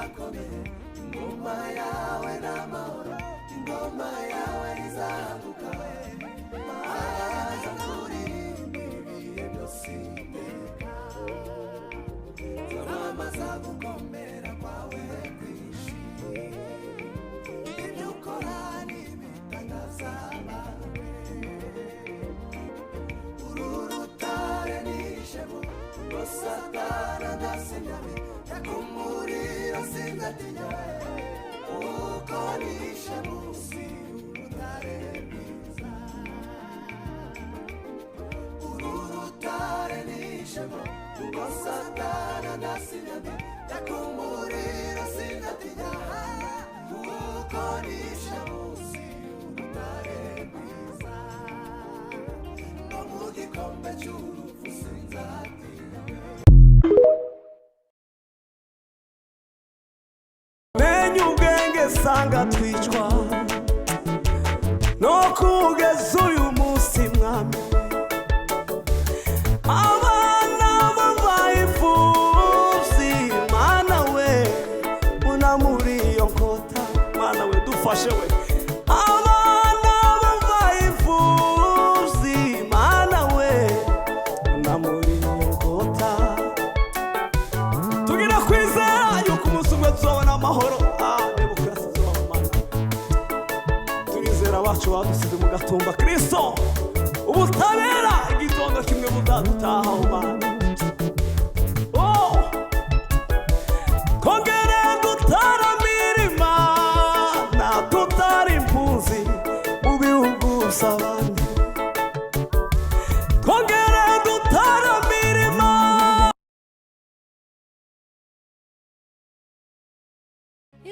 kurakomeye, ingoma yawe n'amahoro, ingoma yawe izahaguka, maza kuririmba ibihe byose iteka, zamamaza gukomera kwawe kwinshi, ibyo ukora n'ibitangaza bawe, uru rutare n'ishema, ngo Satani adasinyabe, yakumurira singatinya, uko n'ishema usi urutare rwiza, uru rutare n'ishema, ngo Satani adasinyabe, yakumurira singatinya, uko n'ishema usi urutare rwiza, no mu gikombe cy'urupfu sinzatinya. Menye ubwenge sanga twicwa no kugeza uyu munsi mwami, abana b'abayifuzi, Mana we unamuri iyo nkota, Mana we dufashe we, abana b'abayifuzi, Mana we unamuri iyo nkota, tugira kwizera yuko umunsi umwe tuzabona amahoro, demokarasi z'abamana, turizera abacu badusize mu gatumba, Kristo ubutabera igitondo kimwe budadutaha Mana, kongere dutaramira Imana tutari impunzi mu bihugu by'abandi, kongere dutaramira Imana.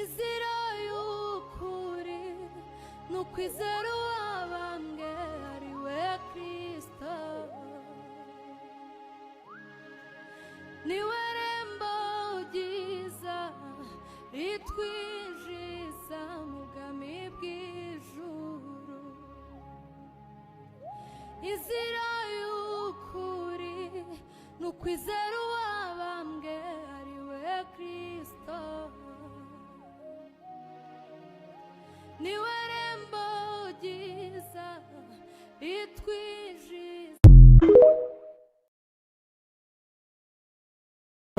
Izira y'ukuri n'ukwizera uwabambwe ari we Kristo, niwe rembo ryiza ritwinjiza mu bwami bw'ijuru. Izira y'ukuri n'ukwizera uwabambwe ari we Kristo, niwe rembo ryiza ritwinjiza.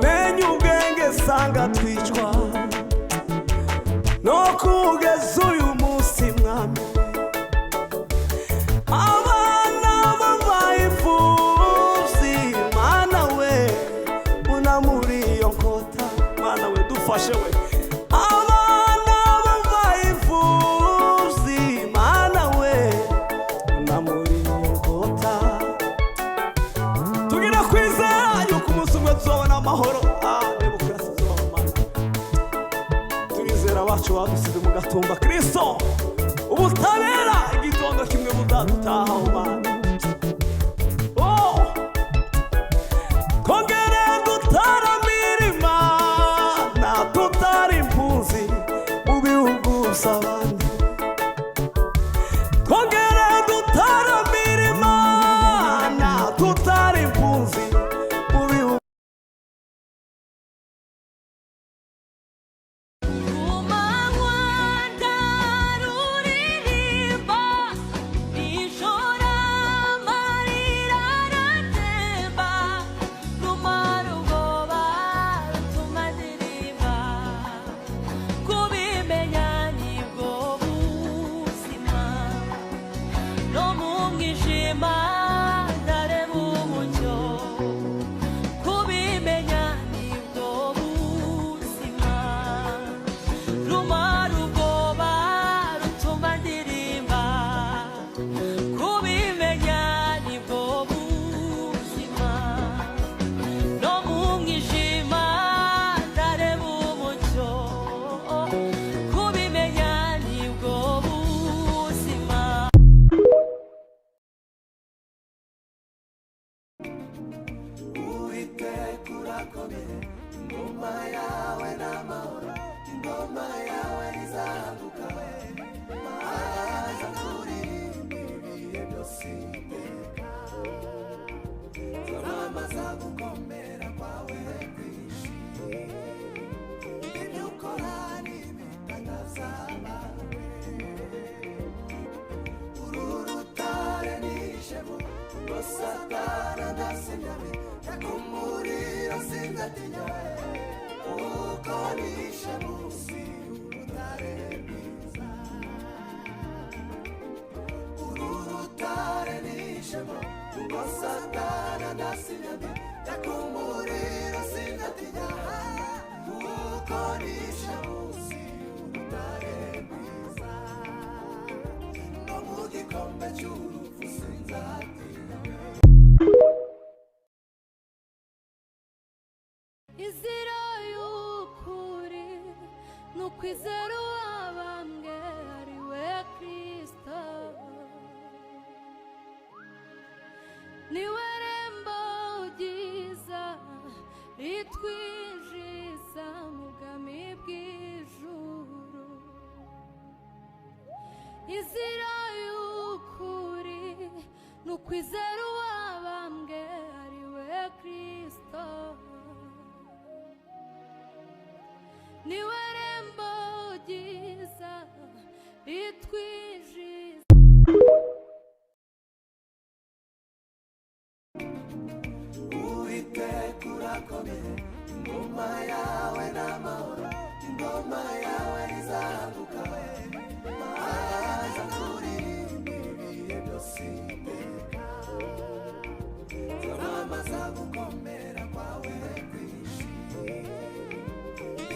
Menye ubwenge sanga twicwa no kugeza uyu munsi mwami, abana b'abayifuzi, Mana we unamuri iyo nkota, Mana we dufashe we, abana b'abayifuzi, Mana we unamuri iyo nkota, tugira kwizera yuko umunsi umwe tuzabona amahoro, demokarasi z'abamana, turizera abacu badusize mu gatumba, Kristo ubutabera igitondo kimwe budadutaha Mana, kongere dutaramira Imana tutari impunzi mu bihugu by'abandi, kongere dutaramira Imana tutari impunzi mu bihugu. Kumanywa ndaruririmba, nijoro amarira aratemba, rumara ubwoba rutuma ndirimba, kubimenya nibwo buzima, no mu mwijima ndareba umucyo, kubimenya nibwo buzima, rumara ubwoba rutuma ndirimba, kubimenya nibwo buzima, no mu mwijima ndareba umucyo, kubimenya nibwo buzima. Uwiteka urakomeye, ingoma yawe n'amahoro, ingoma yawe izahaguka, maza kuririmba ibihe byose iteka, zamamaza gukomera kwawe kwinshi, ibyo ukora sinatinya ukonisha musi urutare mwiza urutare nishemo ngo Satana ndasinyami yakumurira sinatinya ukonisha musi urutare mwiza no mu gikombe cy'urupfu sinzatinya. Inzira y'ukuri n'ukwizera uwabambwe ari we Kristo, niwe rembo ryiza ritwinjiza mu bwami bw'ijuru. Inzira y'ukuri n'ukwizera uwabambwe ari we Kristo, niwe rembo ryiza ritwinjiza. Uwiteka urakomeye, ingoma yawe n'amahoro, ingoma yawe izahaguka, aza kuririmba ibihe byose iteka, zamamaza gukomera kwawe kwinshi,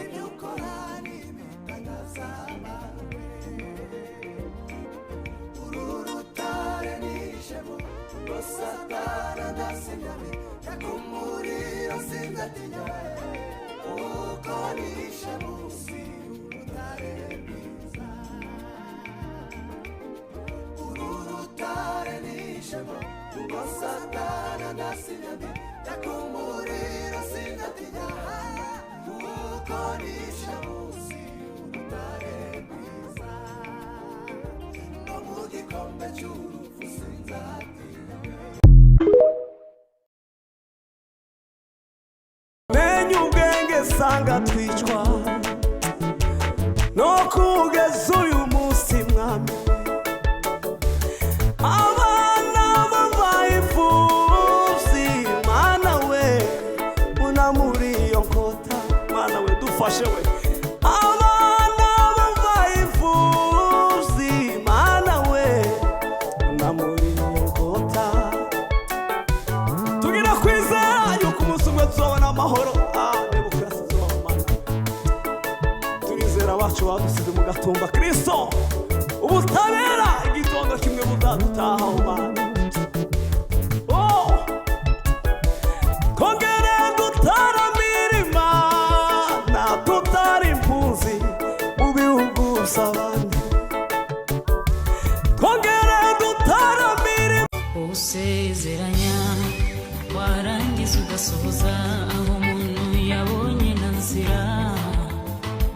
ibyo ukora n'ibitangaza abantu, uru rutare nishemo ngo Satana ndasinyami yakumurira sinatinya ukonisha musi urutare mwiza uru rutare nishemo ngo Satana ndasinyami yakumurira sinatinya ukonisha musi urutare mwiza no mu gikombe cy'urupfu sinzatinya. Menye ubwenge sanga twicwa no kugeza uyu munsi mwami, abana babaye imfubyi, Mana we unamuri iyo nkota, Mana we dufashe we, abana babaye imfubyi, Mana we unamuri iyo nkota, tugira kwizera yuko umunsi umwe tuzabona amahoro, demokarasi izuba mu Mana, turizera abacu badusize mu gatumba Kristo, ubutabera igitondo kimwe buzadutahaho Mana, twongere dutaramire Imana tutari impunzi mu bihugu by'abandi, twongere dutaramire. Usezeranya warangiza ugasohoza aho umuntu yabonye na nzira,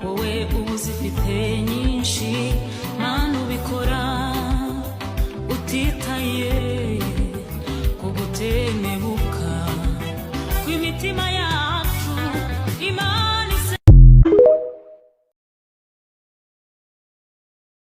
wowe uba uzifite nyinshi Mana ubikora utitaye